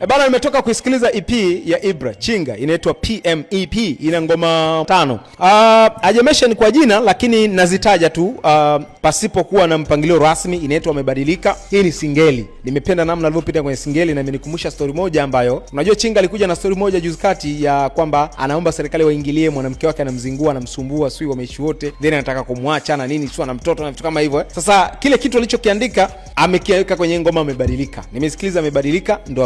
Bana, nimetoka kusikiliza EP ya Ibra Chinga, inaitwa PMEP, ina ngoma 5. Hajamention kwa jina lakini nazitaja tu pasipo kuwa na mpangilio rasmi. Inaitwa Amebadilika. Hii ni singeli. Nimependa namna alivyopita kwenye singeli na imenikumbusha story moja ambayo unajua Chinga alikuja na story moja juzi kati ya kwamba anaomba serikali waingilie, mwanamke wake anamzingua, anamsumbua, sio wameishi wote, then anataka kumwacha na nini, sio na mtoto na vitu kama hivyo. Sasa kile kitu alichokiandika amekiweka kwenye ngoma Amebadilika. Nimesikiliza Amebadilika ndo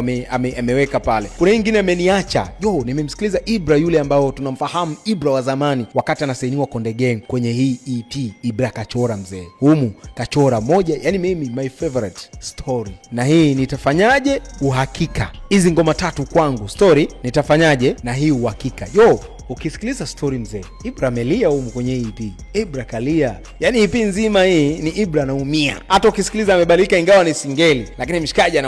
ameweka pale. Kuna nyingine ameniacha. Nimemsikiliza Ibra yule ambao tunamfahamu, Ibra wa zamani wakati anasainiwa Konde Gang kwenye hii EP. Ibra kachora mzee. Humu kachora moja, yani mimi my favorite story. Na hii Nitafanyaje, Uhakika. Hizi ngoma 3 kwangu. Story, Nitafanyaje na hii Uhakika. Ukisikiliza story mzee, Ibra amelia humu kwenye EP. Ibra kalia. Yani EP nzima hii ni Ibra anaumia. Hata ukisikiliza Amebadilika ingawa ni singeli, lakini mshikaji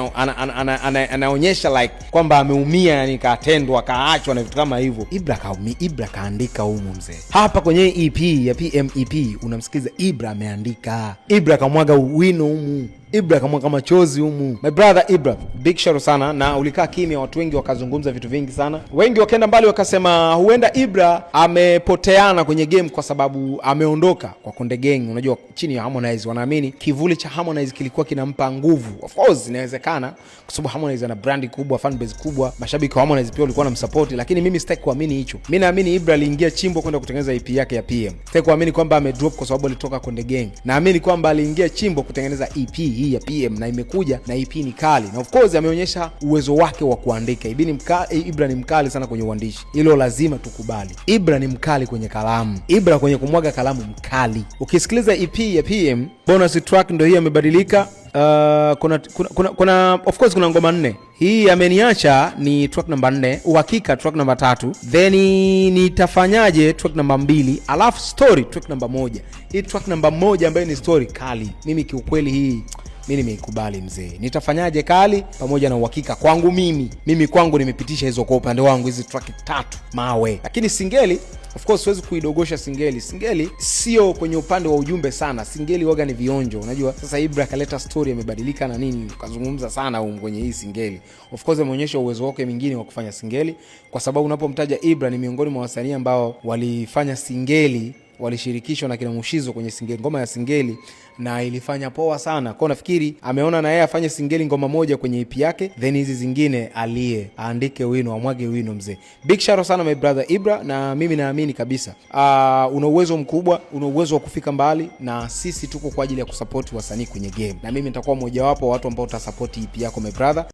anaonyesha like kwamba ameumia, yani katendwa, kaachwa na vitu kama hivyo. Ibra kaandika humu mzee. Hapa kwenye EP ya PMEP unamsikiliza Ibra ameandika. Ibra kamwaga wino humu. Ibra kamwaga machozi humu. My brother Ibra, big shout sana. Na ulikaa kimya, watu wengi wakazungumza vitu vingi sana. Wengi wakaenda mbali wakasema huenda Ibra amepoteana kwenye game kwa sababu ameondoka kwa Konde Gang. Unajua chini ya Harmonize wanaamini kivuli cha Harmonize kilikuwa kinampa nguvu. Of course inawezekana kwa sababu Harmonize ana brand kubwa, fan base kubwa, mashabiki wa Harmonize pia walikuwa wanamsupport, lakini mimi sitaki kuamini hicho. Mimi naamini Ibra aliingia chimbo kwenda kutengeneza EP yake ya PM. Sitaki kuamini kwamba amedrop kwa sababu alitoka Konde Gang. Naamini kwamba aliingia chimbo kutengeneza EP hii ya PM na imekuja na EP ni kali. Na of course ameonyesha uwezo wake wa kuandika. Ibra ni mkali sana kwenye uandishi. Hilo lazima tukubali. Ibra ni mkali kwenye kalamu. Ibra kwenye kumwaga kalamu mkali. Ukisikiliza EP ya PM, bonus track ndio hii Amebadilika. Kuna of course kuna ngoma 4. Hii Ameniacha ni track number 4, Uhakika track number 3, then Nitafanyaje track number 2, alafu Story track number 1. Hii track number 1 ambayo ni story kali. Mimi kiukweli hii mimi nimeikubali mzee. Nitafanyaje kali pamoja na Uhakika kwangu mimi kwangu nimepitisha hizo kwa upande wangu, hizi track 3 mawe. Lakini singeli of course siwezi kuidogosha singeli. Singeli sio kwenye upande wa ujumbe sana. Singeli waga ni vionjo. Unajua sasa Ibra kaleta story Amebadilika na nini, kazungumza sana kwenye hii singeli. Of course ameonyesha uwezo wake mwingine wa kufanya singeli, kwa sababu unapomtaja Ibra ni miongoni mwa wasanii ambao walifanya singeli, walishirikishwa na kina Mushizo kwenye singeli, ngoma ya singeli, na ilifanya poa sana. Kwa nafikiri ameona na yeye afanye singeli ngoma moja kwenye EP yake, then hizi zingine aandike wino, amwage wino mzee. Big shout sana my brother Ibra, na mimi naamini kabisa una uwezo mkubwa, una uwezo wa kufika mbali, na sisi tuko kwa ajili ya kusupport wasanii kwenye game, na mimi nitakuwa mmoja wapo wa watu ambao utasupport EP yako my brother.